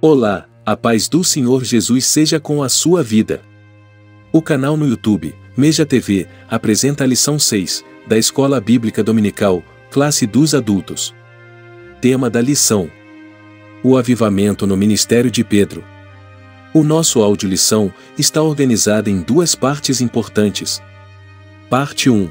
Olá, a paz do Senhor Jesus seja com a sua vida. O canal no YouTube, Meja TV, apresenta a lição 6, da Escola Bíblica Dominical, classe dos adultos. Tema da lição: o avivamento no ministério de Pedro. O nosso áudio-lição está organizada em duas partes importantes. Parte 1.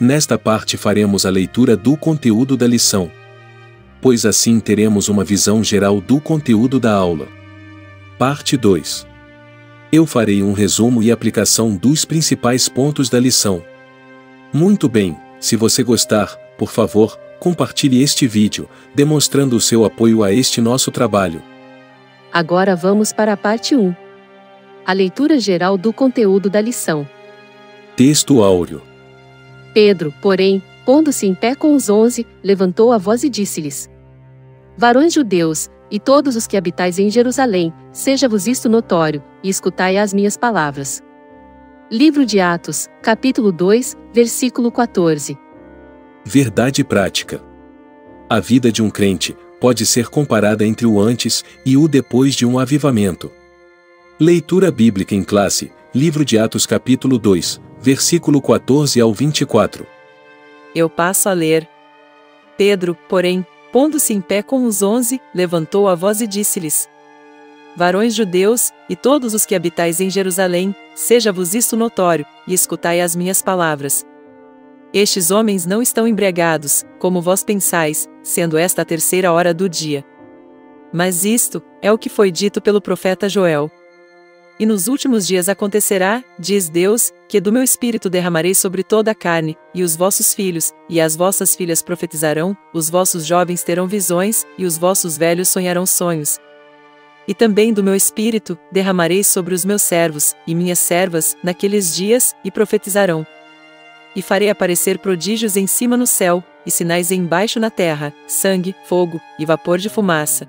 Nesta parte faremos a leitura do conteúdo da lição, pois assim teremos uma visão geral do conteúdo da aula. Parte 2. Eu farei um resumo e aplicação dos principais pontos da lição. Muito bem, se você gostar, por favor, compartilhe este vídeo, demonstrando o seu apoio a este nosso trabalho. Agora vamos para a parte 1. A leitura geral do conteúdo da lição. Texto áureo. Pedro, porém, pondo-se em pé com os 11, levantou a voz e disse-lhes: Varões judeus, e todos os que habitais em Jerusalém, seja-vos isto notório, e escutai as minhas palavras. Livro de Atos, capítulo 2, versículo 14. Verdade prática. A vida de um crente pode ser comparada entre o antes e o depois de um avivamento. Leitura bíblica em classe, Livro de Atos capítulo 2, versículo 14 ao 24. Eu passo a ler. Pedro, porém, pondo-se em pé com os 11, levantou a voz e disse-lhes: Varões judeus, e todos os que habitais em Jerusalém, seja-vos isto notório, e escutai as minhas palavras. Estes homens não estão embriagados, como vós pensais, sendo esta a terceira hora do dia. Mas isto é o que foi dito pelo profeta Joel. E nos últimos dias acontecerá, diz Deus, que do meu espírito derramarei sobre toda a carne, e os vossos filhos, e as vossas filhas profetizarão, os vossos jovens terão visões, e os vossos velhos sonharão sonhos. E também do meu espírito derramarei sobre os meus servos, e minhas servas, naqueles dias, e profetizarão. E farei aparecer prodígios em cima no céu, e sinais embaixo na terra, sangue, fogo, e vapor de fumaça.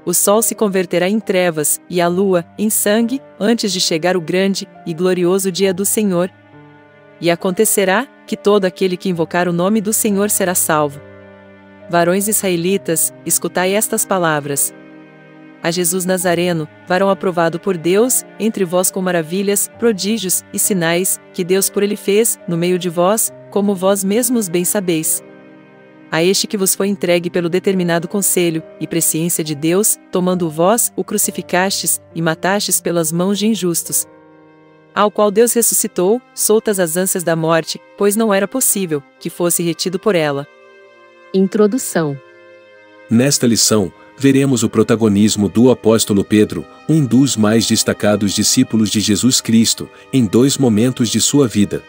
O sol se converterá em trevas, e a lua, em sangue, antes de chegar o grande e glorioso dia do Senhor. E acontecerá, que todo aquele que invocar o nome do Senhor será salvo. Varões israelitas, escutai estas palavras. A Jesus Nazareno, varão aprovado por Deus, entre vós com maravilhas, prodígios e sinais, que Deus por ele fez, no meio de vós, como vós mesmos bem sabeis. A este que vos foi entregue pelo determinado conselho e presciência de Deus, tomando vós, o crucificastes, e matastes pelas mãos de injustos. Ao qual Deus ressuscitou, soltas as ânsias da morte, pois não era possível que fosse retido por ela. Introdução. Nesta lição, veremos o protagonismo do apóstolo Pedro, um dos mais destacados discípulos de Jesus Cristo, em dois momentos de sua vida.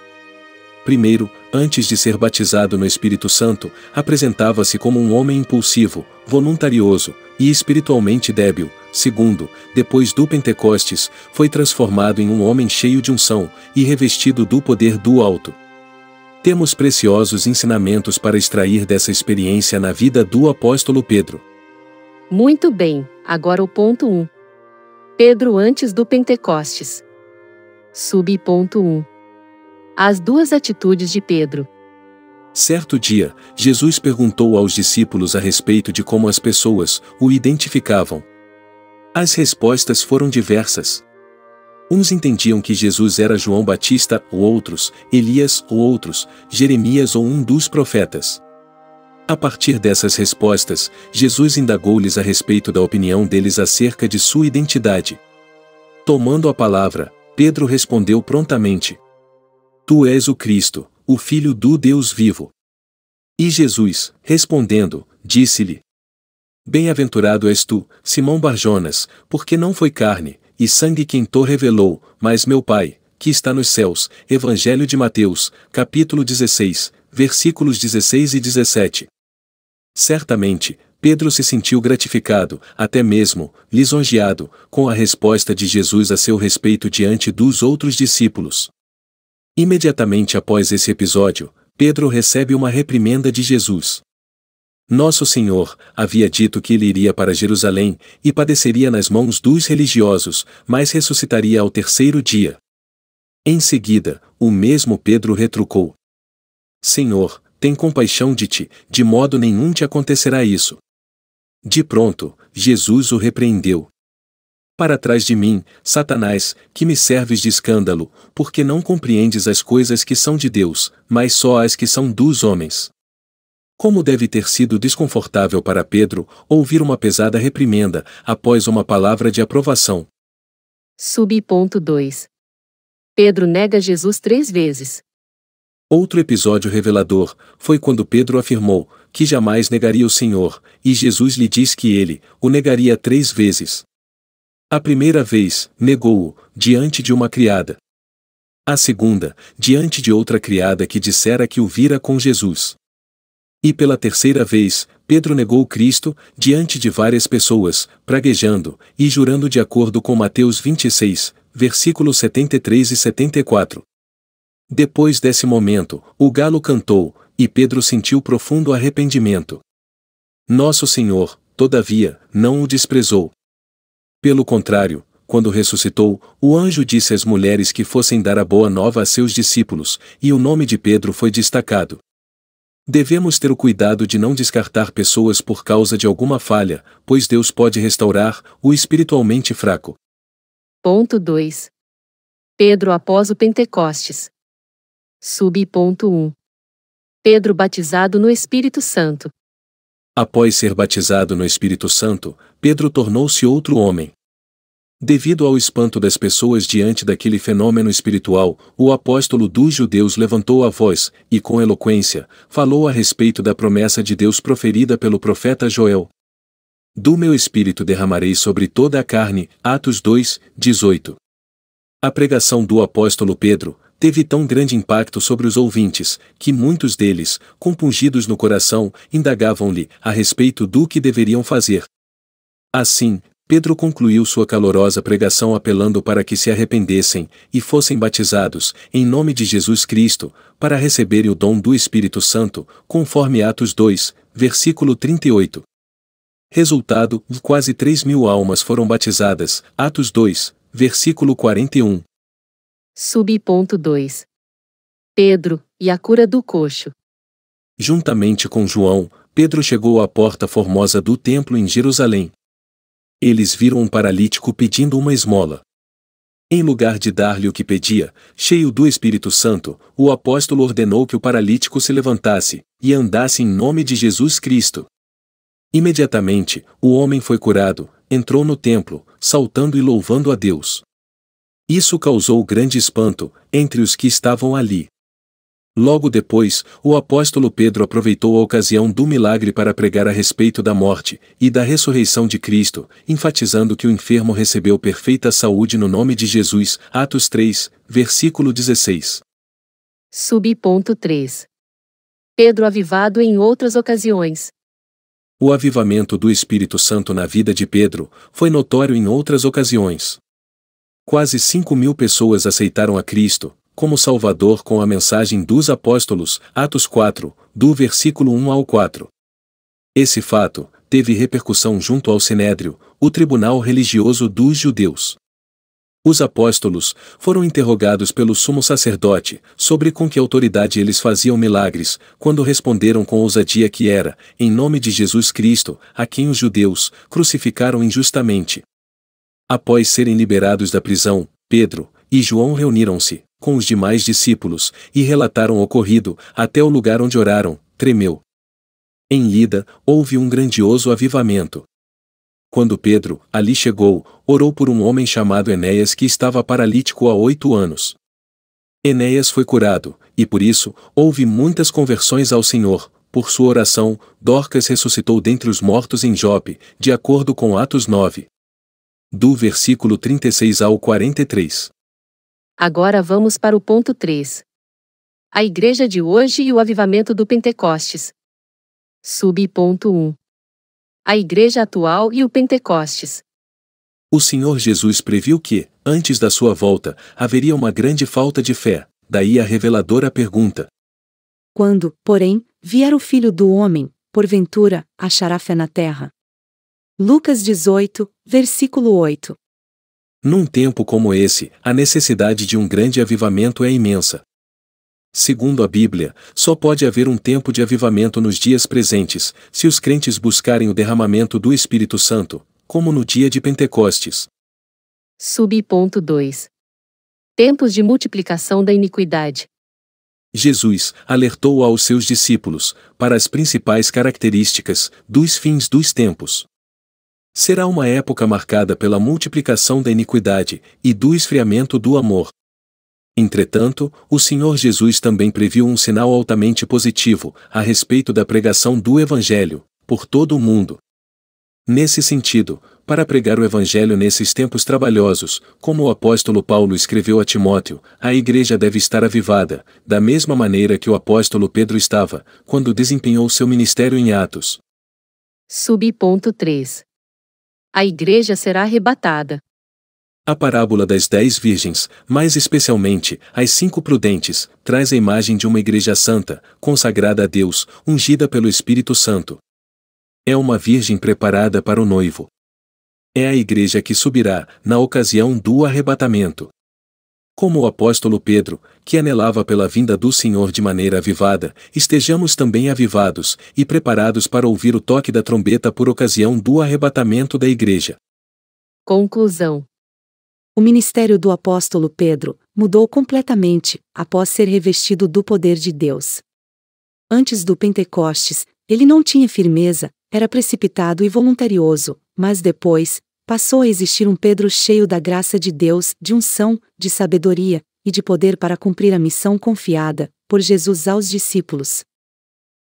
Primeiro, antes de ser batizado no Espírito Santo, apresentava-se como um homem impulsivo, voluntarioso e espiritualmente débil. Segundo, depois do Pentecostes, foi transformado em um homem cheio de unção e revestido do poder do alto. Temos preciosos ensinamentos para extrair dessa experiência na vida do apóstolo Pedro. Muito bem, agora o ponto 1. Pedro antes do Pentecostes. Subponto 1. As duas atitudes de Pedro. Certo dia, Jesus perguntou aos discípulos a respeito de como as pessoas o identificavam. As respostas foram diversas. Uns entendiam que Jesus era João Batista, ou outros, Elias, ou outros, Jeremias ou um dos profetas. A partir dessas respostas, Jesus indagou-lhes a respeito da opinião deles acerca de sua identidade. Tomando a palavra, Pedro respondeu prontamente: Tu és o Cristo, o Filho do Deus vivo. E Jesus, respondendo, disse-lhe: Bem-aventurado és tu, Simão Barjonas, porque não foi carne e sangue quem te revelou, mas meu Pai, que está nos céus. Evangelho de Mateus, capítulo 16, versículos 16 e 17. Certamente, Pedro se sentiu gratificado, até mesmo lisonjeado, com a resposta de Jesus a seu respeito diante dos outros discípulos. Imediatamente após esse episódio, Pedro recebe uma reprimenda de Jesus. Nosso Senhor havia dito que ele iria para Jerusalém e padeceria nas mãos dos religiosos, mas ressuscitaria ao terceiro dia. Em seguida, o mesmo Pedro retrucou: Senhor, tem compaixão de ti, de modo nenhum te acontecerá isso. De pronto, Jesus o repreendeu. Para trás de mim, Satanás, que me serves de escândalo, porque não compreendes as coisas que são de Deus, mas só as que são dos homens. Como deve ter sido desconfortável para Pedro ouvir uma pesada reprimenda após uma palavra de aprovação. Ponto 2. Pedro nega Jesus 3 vezes. Outro episódio revelador foi quando Pedro afirmou que jamais negaria o Senhor, e Jesus lhe diz que ele o negaria 3 vezes. A primeira vez, negou-o, diante de uma criada. A segunda, diante de outra criada que dissera que o vira com Jesus. E pela terceira vez, Pedro negou Cristo, diante de várias pessoas, praguejando, e jurando de acordo com Mateus 26, versículos 73 e 74. Depois desse momento, o galo cantou, e Pedro sentiu profundo arrependimento. Nosso Senhor, todavia, não o desprezou. Pelo contrário, quando ressuscitou, o anjo disse às mulheres que fossem dar a boa nova a seus discípulos, e o nome de Pedro foi destacado. Devemos ter o cuidado de não descartar pessoas por causa de alguma falha, pois Deus pode restaurar o espiritualmente fraco. Ponto 2. Pedro após o Pentecostes. Ponto 1. Pedro batizado no Espírito Santo. Após ser batizado no Espírito Santo, Pedro tornou-se outro homem. Devido ao espanto das pessoas diante daquele fenômeno espiritual, o apóstolo dos judeus levantou a voz, e com eloquência, falou a respeito da promessa de Deus proferida pelo profeta Joel. Do meu espírito derramarei sobre toda a carne, Atos 2, 18. A pregação do apóstolo Pedro teve tão grande impacto sobre os ouvintes, que muitos deles, compungidos no coração, indagavam-lhe a respeito do que deveriam fazer. Assim, Pedro concluiu sua calorosa pregação apelando para que se arrependessem e fossem batizados, em nome de Jesus Cristo, para receberem o dom do Espírito Santo, conforme Atos 2, versículo 38. Resultado, quase 3.000 almas foram batizadas, Atos 2, versículo 41. Ponto 2. Pedro, e a cura do coxo. Juntamente com João, Pedro chegou à porta formosa do templo em Jerusalém. Eles viram um paralítico pedindo uma esmola. Em lugar de dar-lhe o que pedia, cheio do Espírito Santo, o apóstolo ordenou que o paralítico se levantasse e andasse em nome de Jesus Cristo. Imediatamente, o homem foi curado, entrou no templo, saltando e louvando a Deus. Isso causou grande espanto entre os que estavam ali. Logo depois, o apóstolo Pedro aproveitou a ocasião do milagre para pregar a respeito da morte e da ressurreição de Cristo, enfatizando que o enfermo recebeu perfeita saúde no nome de Jesus, Atos 3, versículo 16. Ponto 3. Pedro avivado em outras ocasiões. O avivamento do Espírito Santo na vida de Pedro foi notório em outras ocasiões. Quase 5.000 pessoas aceitaram a Cristo como Salvador com a mensagem dos apóstolos, Atos 4, do versículo 1 ao 4. Esse fato teve repercussão junto ao Sinédrio, o tribunal religioso dos judeus. Os apóstolos foram interrogados pelo sumo sacerdote sobre com que autoridade eles faziam milagres, quando responderam com ousadia que era, em nome de Jesus Cristo, a quem os judeus crucificaram injustamente. Após serem liberados da prisão, Pedro e João reuniram-se com os demais discípulos e relataram o ocorrido até o lugar onde oraram, tremeu. Em Lida, houve um grandioso avivamento. Quando Pedro ali chegou, orou por um homem chamado Enéas que estava paralítico há 8 anos. Enéas foi curado, e por isso, houve muitas conversões ao Senhor. Por sua oração, Dorcas ressuscitou dentre os mortos em Jope, de acordo com Atos 9. Do versículo 36 ao 43. Agora vamos para o ponto 3. A igreja de hoje e o avivamento do Pentecostes. Ponto 1. A igreja atual e o Pentecostes. O Senhor Jesus previu que, antes da sua volta, haveria uma grande falta de fé, daí a reveladora pergunta. Quando, porém, vier o Filho do Homem, porventura, achará fé na terra? Lucas 18, versículo 8. Num tempo como esse, a necessidade de um grande avivamento é imensa. Segundo a Bíblia, só pode haver um tempo de avivamento nos dias presentes, se os crentes buscarem o derramamento do Espírito Santo, como no dia de Pentecostes. Sub-ponto 2. Tempos de multiplicação da iniquidade. Jesus alertou aos seus discípulos para as principais características dos fins dos tempos. Será uma época marcada pela multiplicação da iniquidade e do esfriamento do amor. Entretanto, o Senhor Jesus também previu um sinal altamente positivo a respeito da pregação do Evangelho por todo o mundo. Nesse sentido, para pregar o Evangelho nesses tempos trabalhosos, como o apóstolo Paulo escreveu a Timóteo, a igreja deve estar avivada, da mesma maneira que o apóstolo Pedro estava, quando desempenhou seu ministério em Atos. Sub-ponto 3. A igreja será arrebatada. A parábola das 10 virgens, mais especialmente as 5 prudentes, traz a imagem de uma igreja santa, consagrada a Deus, ungida pelo Espírito Santo. É uma virgem preparada para o noivo. É a igreja que subirá, na ocasião do arrebatamento. Como o apóstolo Pedro, que anelava pela vinda do Senhor de maneira avivada, estejamos também avivados e preparados para ouvir o toque da trombeta por ocasião do arrebatamento da igreja. Conclusão. O ministério do apóstolo Pedro mudou completamente após ser revestido do poder de Deus. Antes do Pentecostes, ele não tinha firmeza, era precipitado e voluntarioso, mas depois, passou a existir um Pedro cheio da graça de Deus, de unção, de sabedoria e de poder para cumprir a missão confiada por Jesus aos discípulos.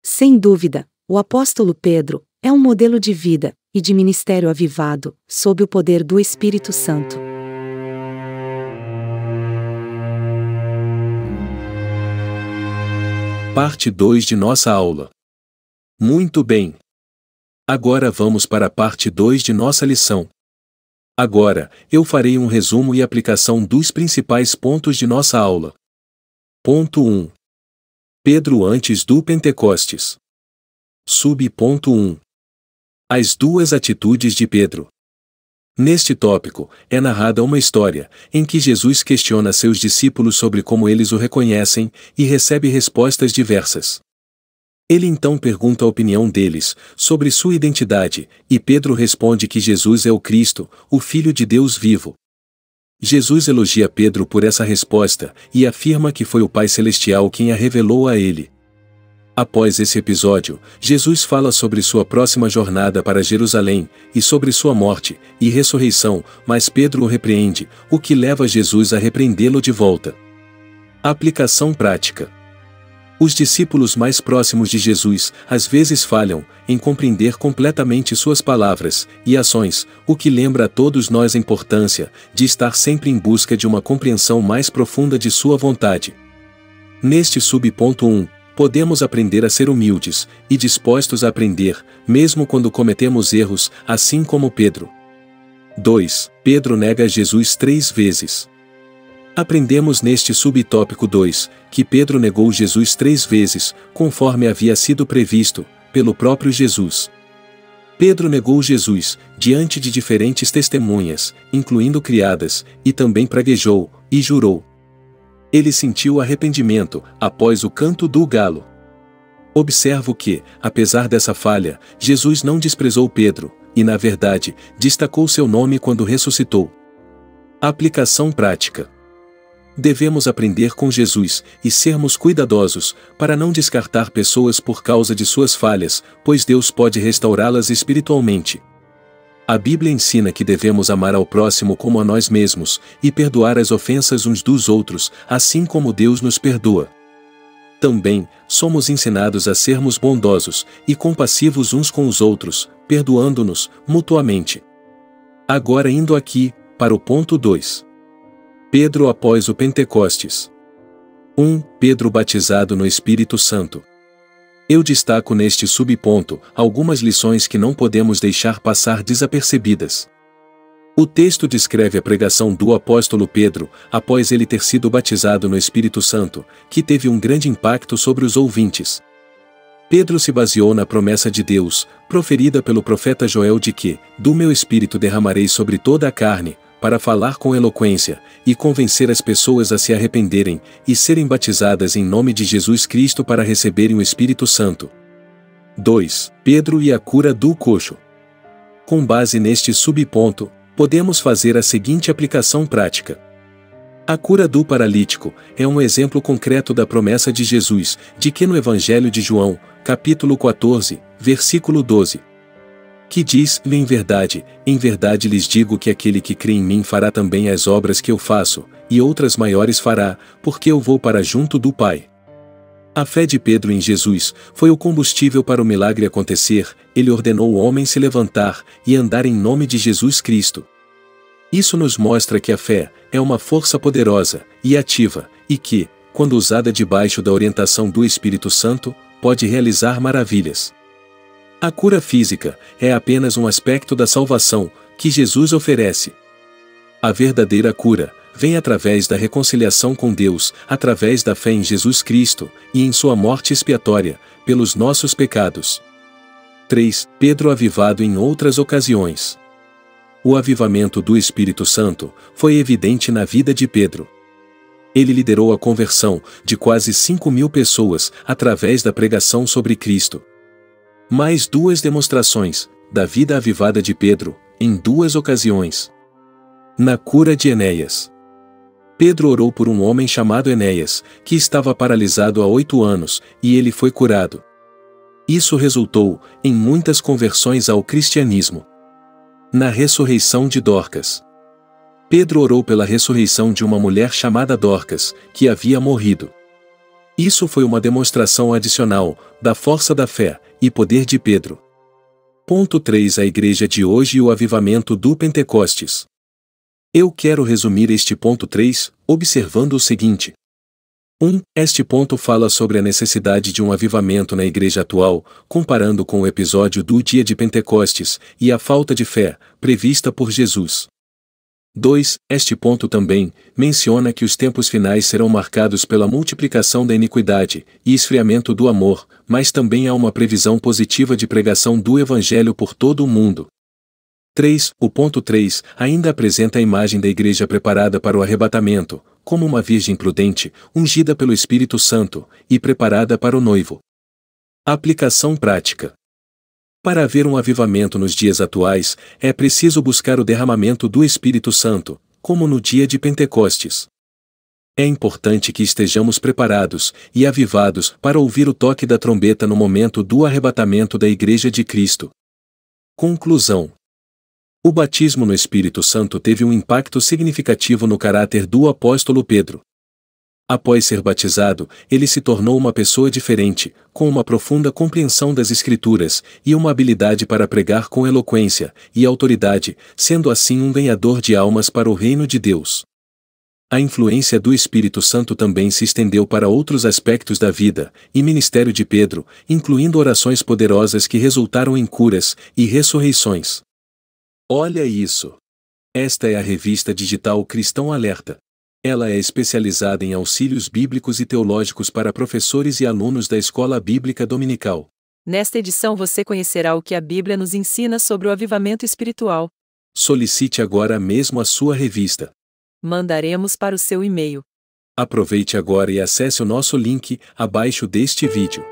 Sem dúvida, o apóstolo Pedro é um modelo de vida e de ministério avivado, sob o poder do Espírito Santo. Parte 2 de nossa aula. Muito bem. Agora vamos para a parte 2 de nossa lição. Agora, eu farei um resumo e aplicação dos principais pontos de nossa aula. Ponto 1. Pedro antes do Pentecostes. Sub-ponto 1. As duas atitudes de Pedro. Neste tópico, é narrada uma história, em que Jesus questiona seus discípulos sobre como eles o reconhecem, e recebe respostas diversas. Ele então pergunta a opinião deles, sobre sua identidade, e Pedro responde que Jesus é o Cristo, o Filho de Deus vivo. Jesus elogia Pedro por essa resposta, e afirma que foi o Pai Celestial quem a revelou a ele. Após esse episódio, Jesus fala sobre sua próxima jornada para Jerusalém, e sobre sua morte e ressurreição, mas Pedro o repreende, o que leva Jesus a repreendê-lo de volta. Aplicação prática. Os discípulos mais próximos de Jesus, às vezes falham em compreender completamente suas palavras e ações, o que lembra a todos nós a importância de estar sempre em busca de uma compreensão mais profunda de sua vontade. Neste sub-ponto 1, podemos aprender a ser humildes e dispostos a aprender, mesmo quando cometemos erros, assim como Pedro. 2. Pedro nega Jesus 3 vezes. Aprendemos neste subtópico 2, que Pedro negou Jesus 3 vezes, conforme havia sido previsto, pelo próprio Jesus. Pedro negou Jesus, diante de diferentes testemunhas, incluindo criadas, e também praguejou, e jurou. Ele sentiu arrependimento, após o canto do galo. Observo que, apesar dessa falha, Jesus não desprezou Pedro, e na verdade, destacou seu nome quando ressuscitou. Aplicação prática. Devemos aprender com Jesus, e sermos cuidadosos, para não descartar pessoas por causa de suas falhas, pois Deus pode restaurá-las espiritualmente. A Bíblia ensina que devemos amar ao próximo como a nós mesmos, e perdoar as ofensas uns dos outros, assim como Deus nos perdoa. Também, somos ensinados a sermos bondosos e compassivos uns com os outros, perdoando-nos mutuamente. Agora indo aqui, para o ponto 2. Pedro após o Pentecostes. 1. Pedro batizado no Espírito Santo. Eu destaco neste subponto algumas lições que não podemos deixar passar desapercebidas. O texto descreve a pregação do apóstolo Pedro, após ele ter sido batizado no Espírito Santo, que teve um grande impacto sobre os ouvintes. Pedro se baseou na promessa de Deus, proferida pelo profeta Joel de que, do meu Espírito derramarei sobre toda a carne, para falar com eloquência, e convencer as pessoas a se arrependerem, e serem batizadas em nome de Jesus Cristo para receberem o Espírito Santo. 2. Pedro e a cura do coxo. Com base neste subponto, podemos fazer a seguinte aplicação prática. A cura do paralítico é um exemplo concreto da promessa de Jesus, de que no Evangelho de João, capítulo 14, versículo 12, que diz: em verdade lhes digo que aquele que crê em mim fará também as obras que eu faço, e outras maiores fará, porque eu vou para junto do Pai. A fé de Pedro em Jesus foi o combustível para o milagre acontecer. Ele ordenou o homem se levantar e andar em nome de Jesus Cristo. Isso nos mostra que a fé é uma força poderosa e ativa, e que, quando usada debaixo da orientação do Espírito Santo, pode realizar maravilhas. A cura física é apenas um aspecto da salvação que Jesus oferece. A verdadeira cura vem através da reconciliação com Deus, através da fé em Jesus Cristo e em sua morte expiatória pelos nossos pecados. 3. Pedro avivado em outras ocasiões. O avivamento do Espírito Santo foi evidente na vida de Pedro. Ele liderou a conversão de quase 5.000 pessoas através da pregação sobre Cristo. Mais duas demonstrações da vida avivada de Pedro, em duas ocasiões. Na cura de Enéas. Pedro orou por um homem chamado Enéas, que estava paralisado há 8 anos, e ele foi curado. Isso resultou em muitas conversões ao cristianismo. Na ressurreição de Dorcas. Pedro orou pela ressurreição de uma mulher chamada Dorcas, que havia morrido. Isso foi uma demonstração adicional da força da fé e poder de Pedro. Ponto 3. A igreja de hoje e o avivamento do Pentecostes. Eu quero resumir este ponto 3, observando o seguinte. 1. Este ponto fala sobre a necessidade de um avivamento na igreja atual, comparando com o episódio do dia de Pentecostes e a falta de fé prevista por Jesus. 2. Este ponto também menciona que os tempos finais serão marcados pela multiplicação da iniquidade e esfriamento do amor, mas também há uma previsão positiva de pregação do Evangelho por todo o mundo. 3. O ponto 3 ainda apresenta a imagem da igreja preparada para o arrebatamento, como uma virgem prudente, ungida pelo Espírito Santo e preparada para o noivo. Aplicação prática. Para haver um avivamento nos dias atuais, é preciso buscar o derramamento do Espírito Santo, como no dia de Pentecostes. É importante que estejamos preparados e avivados para ouvir o toque da trombeta no momento do arrebatamento da Igreja de Cristo. Conclusão. O batismo no Espírito Santo teve um impacto significativo no caráter do apóstolo Pedro. Após ser batizado, ele se tornou uma pessoa diferente, com uma profunda compreensão das Escrituras e uma habilidade para pregar com eloquência e autoridade, sendo assim um ganhador de almas para o reino de Deus. A influência do Espírito Santo também se estendeu para outros aspectos da vida e ministério de Pedro, incluindo orações poderosas que resultaram em curas e ressurreições. Olha isso! Esta é a revista digital Cristão Alerta. Ela é especializada em auxílios bíblicos e teológicos para professores e alunos da Escola Bíblica Dominical. Nesta edição você conhecerá o que a Bíblia nos ensina sobre o avivamento espiritual. Solicite agora mesmo a sua revista. Mandaremos para o seu e-mail. Aproveite agora e acesse o nosso link abaixo deste vídeo.